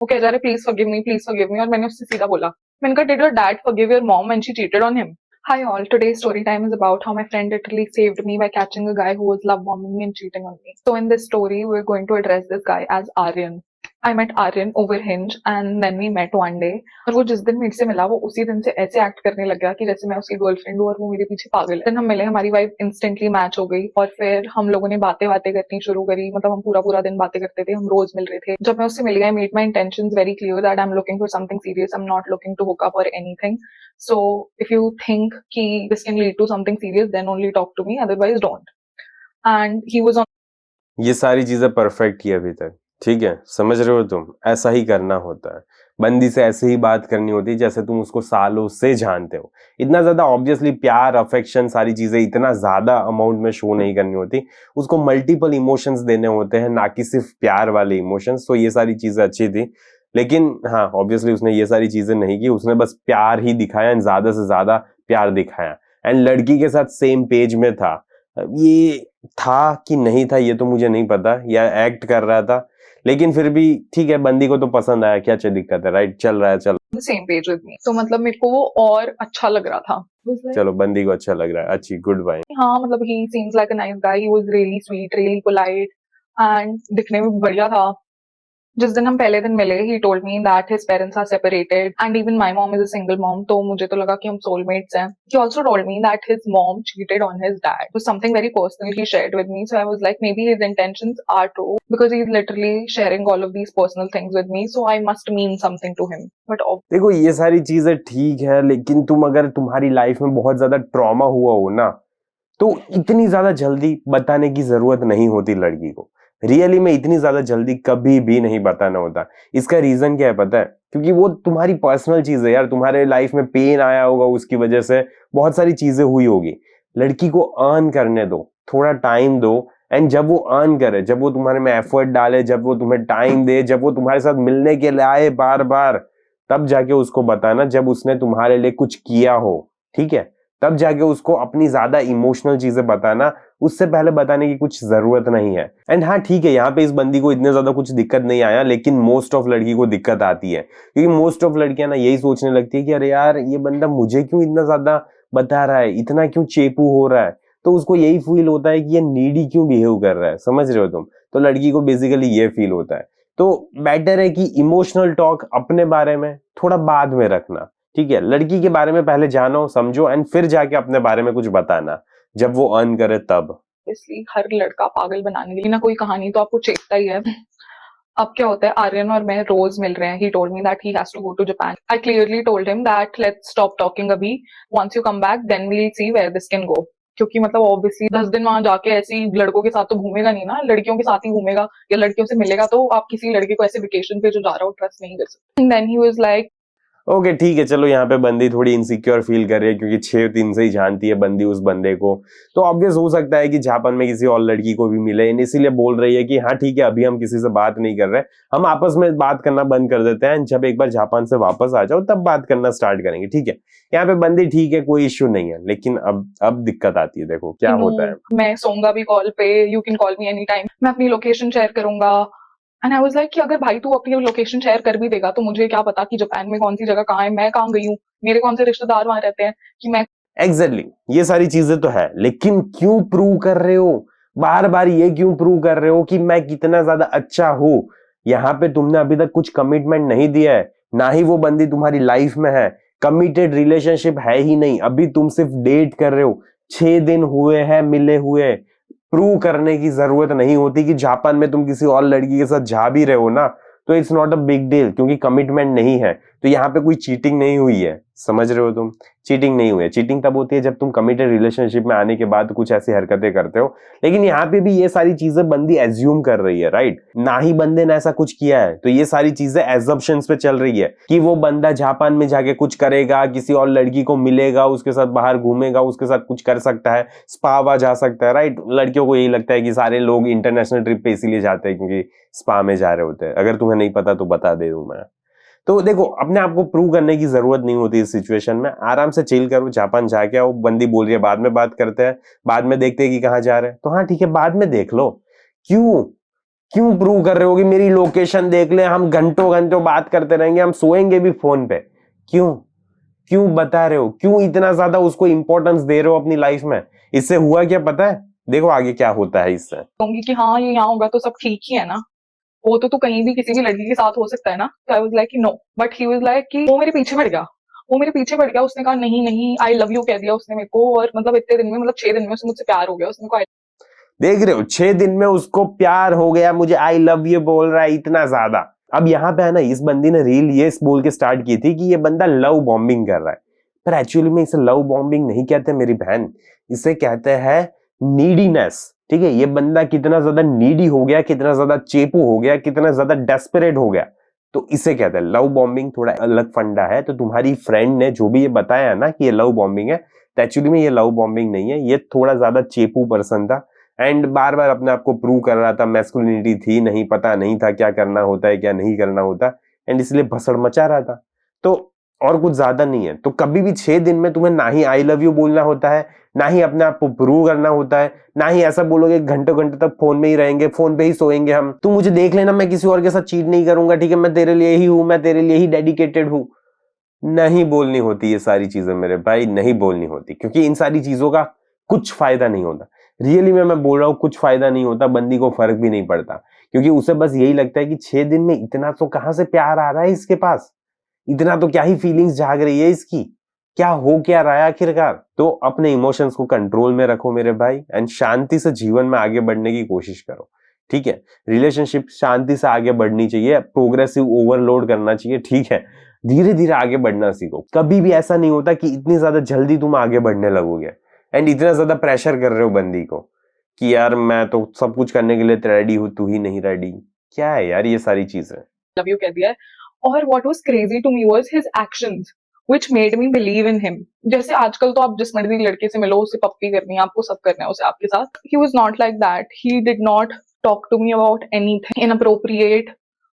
वो कह जा रहे प्लीज फॉरगिव मी, और मैंने उससे सीधा बोला, मैंने कहा did your dad forgive your mom when she cheated on him? Hi all, today's story time is about how my friend literally saved me by catching a guy who was love bombing me and cheating on me. So in this story, we're going to address this guy as Aryan. I met Aryan over Hinge and then we met one day. और वो जिस दिन मेरे से मिला वो उसी दिन से ऐसे एक्ट करने लग गया कि जैसे मैं उसकी गर्लफ्रेंड हूँ और वो मेरे पीछे पागल है। दिन हम मिले, हमारी वाइब इंस्टेंटली मैच हो गई और फिर हम लोगों ने बातें करनी शुरू करी। मतलब हम पूरा पूरा दिन बातें करते थे, हम रोज मिल रहे थे। जब मैं उससे मिल गई, I made my intentions very clear that I am looking for something serious, I am not looking to hook up or anything. So if you think कि this can lead to something serious, then only talk to me, otherwise don't. And he was on. ये सारी चीजें perfect की अभी तक, ठीक है, समझ रहे हो तुम? ऐसा ही करना होता है, बंदी से ऐसे ही बात करनी होती है जैसे तुम उसको सालों से जानते हो। इतना ज्यादा ऑब्वियसली प्यार, अफेक्शन, सारी चीजें इतना ज्यादा अमाउंट में शो नहीं करनी होती, उसको मल्टीपल इमोशंस देने होते हैं, ना कि सिर्फ प्यार वाले इमोशंस। तो ये सारी चीजें अच्छी थी, लेकिन हाँ ऑब्वियसली उसने ये सारी चीजें नहीं की, उसने बस प्यार ही दिखाया, ज्यादा से ज्यादा प्यार दिखाया, एंड लड़की के साथ सेम पेज में था। ये था कि नहीं था ये तो मुझे नहीं पता, या एक्ट कर रहा था, लेकिन फिर भी ठीक है, बंदी को तो पसंद आया, क्या दिक्कत है, राइट? चल रहा है, चल सेम पेज विद मी, तो मतलब मेरे को वो और अच्छा लग रहा था। चलो बंदी को अच्छा लग रहा है, अच्छी, गुड बाय। हाँ मतलब he seems like a nice guy, he was really sweet, really polite and दिखने में बढ़िया था। जिस दिन हम पहले दिन मिले, he told me that his parents are separated and even my mom is a single mom, तो मुझे तो लगा कि हम soulmates हैं. He also told me that his mom cheated on his dad. It was something very personal he shared with me, so I was like maybe his intentions are true because he's literally sharing all of these personal things with me, so I must mean something to him. But देखो ये सारी चीजें ठीक है, लेकिन तुम अगर तुम्हारी लाइफ में बहुत ज्यादा ट्रॉमा हुआ हो ना, तो इतनी ज्यादा जल्दी बताने की जरूरत नहीं होती लड़की को। रियली में इतनी ज्यादा जल्दी कभी भी नहीं बताना होता। इसका रीजन क्या है पता है? क्योंकि वो तुम्हारी पर्सनल चीज है यार, तुम्हारे लाइफ में पेन आया होगा, उसकी वजह से बहुत सारी चीजें हुई होगी। लड़की को अर्न करने दो, थोड़ा टाइम दो, एंड जब वो अर्न करे, जब वो तुम्हारे में एफर्ट डाले, जब वो तुम्हें टाइम दे, जब वो तुम्हारे साथ मिलने के लिए आए बार बार, तब जाके उसको बताना, जब उसने तुम्हारे लिए कुछ किया हो, ठीक है? तब जाके उसको अपनी ज्यादा इमोशनल चीजें बताना, उससे पहले बताने की कुछ जरूरत नहीं है। एंड हाँ ठीक है, यहाँ पे इस बंदी को इतने ज्यादा कुछ दिक्कत नहीं आया, लेकिन मोस्ट ऑफ लड़की को दिक्कत आती है, क्योंकि मोस्ट ऑफ लड़कियां ना यही सोचने लगती है कि अरे यार ये बंदा मुझे क्यों इतना ज्यादा बता रहा है, इतना क्यों चेपू हो रहा है। तो उसको यही फील होता है कि ये नीडी क्यों बिहेव कर रहा है, समझ रहे हो तुम? तो लड़की को बेसिकली ये फील होता है। तो बेटर है कि इमोशनल टॉक अपने बारे में थोड़ा बाद में रखना, ठीक है? लड़की के बारे में पहले जानो, समझो, एंड फिर जाके अपने बारे में कुछ बताना, जब वो अर्न करे तब। इसलिए हर लड़का पागल बनाने के लिए ना कोई कहानी तो आपको चेपता ही है। अब क्या होता है, आर्यन और मैं रोज मिल रहे हैं। He told me that he has to go to Japan. I clearly told him that let's stop talking अभी. Once you come back, then we'll see where this can go. क्योंकि मतलब ऑब्वियसली 10 दिन वहां जाके ऐसे ही लड़कों के साथ तो घूमेगा नहीं ना, लड़कियों के साथ ही घूमेगा या लड़कियों से मिलेगा। तो आप किसी लड़के को ऐसे वेकेशन पे जो जा रहा हो ट्रस्ट नहीं कर सकते। And then he was like, okay ठीक है, चलो यहाँ पे बंदी थोड़ी इनसिक्योर फील कर रही है, क्योंकि 6 दिन से ही जानती है बंदी उस बंदे को, तो ऑब्वियस हो सकता है कि जापान में किसी और लड़की को भी मिले, इसीलिए बोल रही है कि हाँ ठीक है अभी हम किसी से बात नहीं कर रहे, हम आपस में बात करना बंद कर देते हैं, जब एक बार जापान से वापस आ जाओ तब बात करना स्टार्ट करेंगे, ठीक है? यहाँ पे बंदी ठीक है, कोई इश्यू नहीं है, लेकिन अब दिक्कत आती है। देखो क्या होता है, मैं सोऊंगा भी कॉल पे, you can call me any time, मैं अपनी लोकेशन शेयर करूंगा। एंड आई वाज लाइक कि अगर भाई तू अपनी लोकेशन शेयर कर भी देगा तो मुझे क्या पता कि जापान में कौन सी जगह कहाँ है, मैं कहाँ गई हूँ, मेरे कौन से रिश्तेदार वहां रहते हैं कि मैं। एग्जैक्टली ये सारी चीजें तो है, लेकिन क्यों प्रूव कर रहे हो बार बार? ये क्यों प्रूव कर रहे हो कि मैं कितना ज्यादा अच्छा हूं? यहाँ पे तुमने अभी तक कुछ कमिटमेंट नहीं दिया है, ना ही वो बंदी तुम्हारी लाइफ में है, कमिटेड रिलेशनशिप है ही नहीं, अभी तुम सिर्फ डेट कर रहे हो, 6 दिन हुए हैं मिले हुए। प्रूव करने की जरूरत नहीं होती कि जापान में तुम किसी और लड़की के साथ जा भी रहे हो ना, तो it's not a big deal, क्योंकि कमिटमेंट नहीं है। तो यहाँ पे कोई चीटिंग नहीं हुई है, समझ रहे हो तुम? चीटिंग नहीं हुई है। चीटिंग तब होती है जब तुम कमिटेड रिलेशनशिप में आने के बाद कुछ ऐसी हरकतें करते हो, लेकिन यहाँ पे भी ये सारी चीजें बंदी एज्यूम कर रही है, राइट? ना ही बंदे ने ऐसा कुछ किया है, तो ये सारी चीजें एजम्पशंस पे चल रही है कि वो बंदा जापान में जाके कुछ करेगा, किसी और लड़की को मिलेगा, उसके साथ बाहर घूमेगा, उसके साथ कुछ कर सकता है, स्पा जा सकता है, राइट? लड़कियों को यही लगता है कि सारे लोग इंटरनेशनल ट्रिप पे इसीलिए जाते हैं क्योंकि स्पा में जा रहे होते हैं। अगर तुम्हें नहीं पता तो बता दे दूं मैं। तो देखो अपने आप को प्रूव करने की जरूरत नहीं होती इस सिचुएशन में, आराम से चिल करो, जापान जाके आओ। बंदी बोल रही है बाद में बात करते हैं, बाद में देखते हैं कि कहाँ जा रहे हैं, तो हाँ ठीक है बाद में देख लो। क्यों क्यों प्रूव कर रहे हो कि मेरी लोकेशन देख ले, हम घंटों घंटों बात करते रहेंगे, हम सोएंगे भी फोन पे? क्यों क्यों बता रहे हो? क्यों इतना ज्यादा उसको इंपॉर्टेंस दे रहे हो अपनी लाइफ में? इससे हुआ क्या पता है? देखो आगे क्या होता है इससे। कहूंगी कि हाँ ये यहाँ होगा तो सब ठीक ही है ना, वो तो तू कहीं भी किसी भी लड़की के साथ हो सकता है ना। तो I was like no, but he was like कि वो मेरे पीछे पड़ गया, वो मेरे पीछे पड़ गया। उसने कहा नहीं नहीं आई लव यू कह दिया उसने मेरे को, और मतलब इतने दिन में, मतलब 6 दिन में उससे मुझसे प्यार हो गया। उसने को देख रहे हो, 6 दिन में उसको प्यार हो गया, मुझे आई लव यू बोल रहा है इतना ज्यादा। अब यहाँ पे है ना, इस बंदी ने रील ये बोल के स्टार्ट की थी कि ये बंदा लव बॉम्बिंग कर रहा है, पर एक्चुअली में इसे लव बॉम्बिंग नहीं कहते मेरी बहन, इसे कहते हैं नीडीनेस। ठीक है, ये बंदा कितना ज्यादा नीडी हो गया, कितना ज्यादा चेपू हो गया, कितना ज्यादा डेस्परेट हो गया, तो इसे कहते हैं लव बॉम्बिंग। थोड़ा अलग फंडा है। तो तुम्हारी फ्रेंड ने जो भी ये बताया ना कि ये लव बॉम्बिंग है, तो एक्चुअली में ये लव बॉम्बिंग नहीं है, ये थोड़ा ज्यादा चेपू पर्सन था एंड बार बार अपने आप को प्रूव कर रहा था। मैस्कुलिनिटी थी नहीं, पता नहीं था क्या करना होता है क्या नहीं करना होता, एंड इसलिए भसड़ मचा रहा था। तो और कुछ ज्यादा नहीं है। तो कभी भी 6 दिन में तुम्हें ना ही आई लव यू बोलना होता है, ना ही अपने आप को प्रूव करना होता है, ना ही ऐसा बोलोगे घंटों घंटे तक फोन में ही रहेंगे, फोन पे ही सोएंगे हम, तू मुझे देख लेना, मैं किसी और के साथ चीट नहीं करूंगा, ठीक है, मैं तेरे लिए ही हूं, मैं तेरे लिए ही डेडिकेटेड हूं। नहीं बोलनी होती ये सारी चीजें मेरे भाई, नहीं बोलनी होती, क्योंकि इन सारी चीजों का कुछ फायदा नहीं होता। रियली में मैं बोल रहा हूं, कुछ फायदा नहीं होता, बंदी को फर्क भी नहीं पड़ता, क्योंकि उसे बस यही लगता है कि 6 दिन में इतना तो कहां से प्यार आ रहा है इसके पास, इतना तो क्या ही फीलिंग्स जाग रही है इसकी, क्या हो क्या रहा है आखिरकार। तो अपने इमोशंस को कंट्रोल में रखो मेरे भाई, एंड शांति से जीवन में आगे बढ़ने की कोशिश करो। ठीक है, रिलेशनशिप शांति से आगे बढ़नी चाहिए, प्रोग्रेसिव ओवरलोड करना चाहिए, ठीक है, धीरे धीरे आगे बढ़ना सीखो। कभी भी ऐसा नहीं होता कि इतनी ज्यादा जल्दी तुम आगे बढ़ने लगोगे एंड इतना ज्यादा प्रेशर कर रहे हो बंदी को कि यार मैं तो सब कुछ करने के लिए रेडी हूं, तू ही नहीं रेडी। क्या है यार ये सारी चीजें। लव यू कह दिया है। और what was crazy to me was his actions which made me believe in him. जैसे आजकल तो आप जिस मर्जी लड़के से मिलो, उसे पप्पी करनी है आपको, सब करना है उसे आपके साथ। He was not like that, he did not talk to me about anything inappropriate.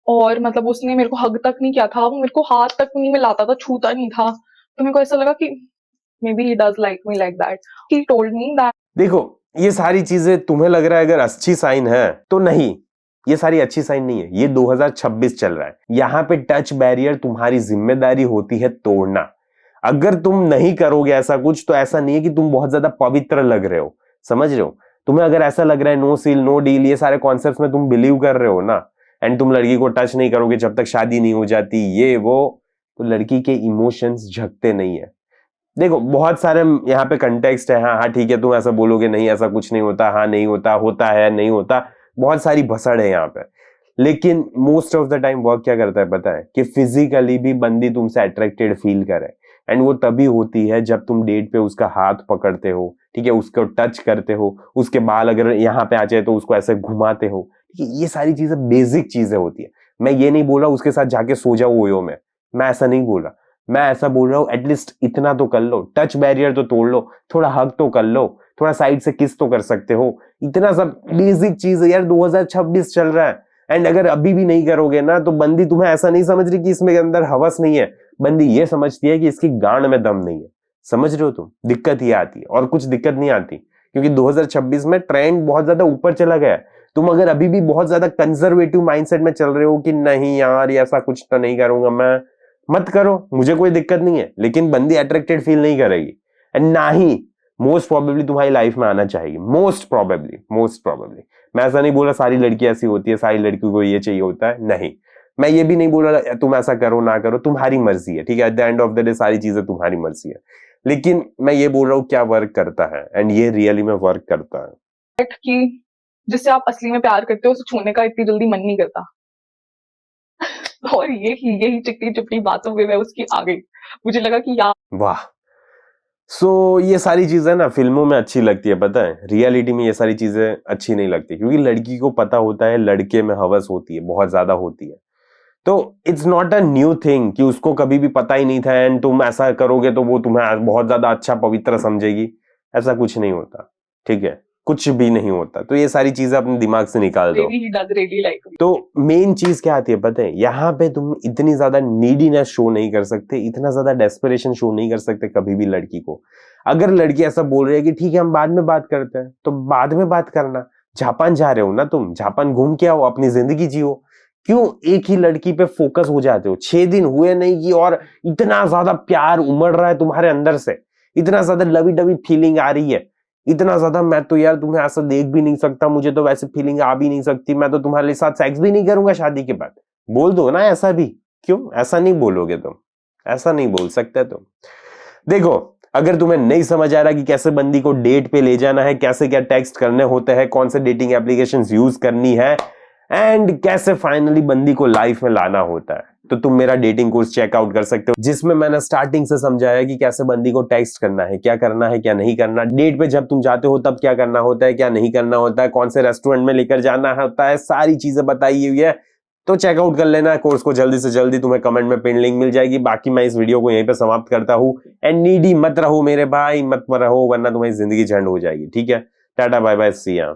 और मतलब उसने मेरे को हग तक नहीं किया था, वो मेरे को हाथ तक नहीं मिलाता था, छूता नहीं था। तो मेरे को ऐसा लगा कि may be he does like me like that. He told me that देखो ये सारी चीजें तुम्हें लग रहा है अगर अच्छी साइन है, तो नहीं, ये सारी अच्छी साइन नहीं है। ये 2026 चल रहा है, यहाँ पे टच बैरियर तुम्हारी जिम्मेदारी होती है तोड़ना। अगर तुम नहीं करोगे ऐसा कुछ, तो ऐसा नहीं है कि तुम बहुत ज्यादा पवित्र लग रहे हो, समझ रहे हो। तुम्हें अगर ऐसा लग रहा है नो सील नो डील, ये सारे कॉन्सेप्ट्स में तुम बिलीव कर रहे हो ना, एंड तुम लड़की को टच नहीं करोगे जब तक शादी नहीं हो जाती, ये वो, तो लड़की के इमोशंस झकते नहीं है। देखो बहुत सारे यहाँ पे कंटेक्स्ट है, हाँ हाँ ठीक है, तुम ऐसा बोलोगे नहीं ऐसा कुछ नहीं होता, हाँ नहीं होता, होता है नहीं होता, बहुत सारी भसड़ है यहाँ पे। लेकिन most of the time work क्या करता है पता है, कि फिजिकली भी बंदी तुमसे अट्रैक्टेड फील करे, एंड वो तभी होती है जब तुम डेट पे उसका हाथ पकड़ते हो, ठीक है, उसको टच करते हो, उसके बाल अगर यहाँ पे आ जाए तो उसको ऐसे घुमाते हो, ठीक है, ये सारी चीजें बेसिक चीजें होती है। मैं ये नहीं बोल रहा उसके साथ जाके सो जाओ ओयो में, मैं ऐसा नहीं बोल रहा, मैं ऐसा बोल रहा हूँ एटलीस्ट इतना तो कर लो, टच बैरियर तो तोड़ लो, थोड़ा हग तो कर लो, थोड़ा साइड से किस तो कर सकते हो, इतना सब बेसिक चीज है यार। 2026 चल रहा है, एंड अगर अभी भी नहीं करोगे ना, तो बंदी तुम्हें ऐसा नहीं समझ रही कि इसमें अंदर हवस नहीं है, बंदी ये समझती है कि इसकी गांड में दम नहीं है। समझ रहे हो तुम, दिक्कत ये आती है, और कुछ दिक्कत नहीं आती, क्योंकि 2026 में ट्रेंड बहुत ज्यादा ऊपर चला गया है। तुम अगर अभी भी बहुत ज्यादा कंजर्वेटिव माइंडसेट में चल रहे हो कि नहीं यार ऐसा कुछ तो नहीं करूंगा मैं, मत करो, मुझे कोई दिक्कत नहीं है, लेकिन बंदी अट्रैक्टेड फील नहीं करेगी, एंड ना ही मोस्ट प्रोबेबली तुम्हारी लाइफ में आना चाहेगी। मोस्ट प्रोबेबली मैं ऐसा नहीं बोल रहा सारी लड़की ऐसी होती है, सारी लड़कियों को ये चाहिए होता है, नहीं, मैं ये भी नहीं बोल रहा तुम ऐसा करो ना करो, तुम्हारी मर्जी है, ठीक है, at the end of the day सारी चीजें तुम्हारी मर्जी है, लेकिन मैं ये बोल रहा हूँ क्या वर्क करता है, एंड ये रियली में वर्क करता है। कि जिससे आप असली में प्यार करते हो उसे छूने का इतनी जल्दी मन नहीं करता। और यही चिकनी चिपटी बातों में मैं उसकी आ गई। मुझे लगा कि यार वाह। ये सारी चीजें ना फिल्मों में अच्छी लगती है, पता है, रियलिटी में ये सारी चीजें अच्छी नहीं लगती, क्योंकि लड़की को पता होता है लड़के में हवस होती है, बहुत ज्यादा होती है। तो it's not a new thing कि उसको कभी भी पता ही नहीं था, एंड तुम ऐसा करोगे तो वो तुम्हें बहुत ज्यादा अच्छा पवित्र समझेगी, ऐसा कुछ नहीं होता, ठीक है, कुछ भी नहीं होता। तो ये सारी चीजें अपने दिमाग से निकाल दो। he does really like me. तो मेन चीज क्या आती है पता है, यहाँ पे तुम इतनी ज्यादा नीडीनेस शो नहीं कर सकते, इतना ज्यादा डेस्परेशन शो नहीं कर सकते कभी भी लड़की को। अगर लड़की ऐसा बोल रही है कि ठीक है हम बाद में बात करते हैं, तो बाद में बात करना, जापान जा रहे हो ना तुम, जापान घूम के आओ, अपनी जिंदगी जियो। क्यों एक ही लड़की पे फोकस हो जाते हो? 6 दिन हुए नहीं कि और इतना ज्यादा प्यार उमड़ रहा है तुम्हारे अंदर से, इतना ज्यादा लवी डवी फीलिंग आ रही है, इतना ज्यादा मैं तो यार तुम्हें ऐसा देख भी नहीं सकता, मुझे तो वैसे फीलिंग आ भी नहीं सकती, मैं तो तुम्हारे साथ सेक्स भी नहीं करूंगा शादी के बाद। बोल दो ना ऐसा भी। क्यों ऐसा नहीं बोलोगे तुम? ऐसा नहीं बोल सकते तुम। देखो, अगर तुम्हें नहीं समझ आ रहा कि कैसे बंदी को डेट पे ले जाना है, कैसे क्या टेक्स्ट करने होते हैं, कौन से डेटिंग एप्लीकेशंस यूज करनी है, एंड कैसे फाइनली बंदी को लाइफ में लाना होता है, तो तुम मेरा डेटिंग कोर्स चेकआउट कर सकते हो, जिसमें मैंने स्टार्टिंग से समझाया कि कैसे बंदी को टेक्स्ट करना है, क्या करना है, क्या नहीं करना, डेट पे जब तुम जाते हो तब क्या करना होता है, क्या नहीं करना होता है, कौन से रेस्टोरेंट में लेकर जाना होता है, सारी चीजें बताई हुई है। तो चेकआउट कर लेना कोर्स को जल्दी से जल्दी, तुम्हें कमेंट में पिन लिंक मिल जाएगी। बाकी मैं इस वीडियो को यहीं पे समाप्त करता हूं। एंड नीडी मत रहो मेरे भाई, मत रहो, वरना तुम्हारी जिंदगी झंड हो जाएगी। ठीक है, टाटा बाय बाय, सी या।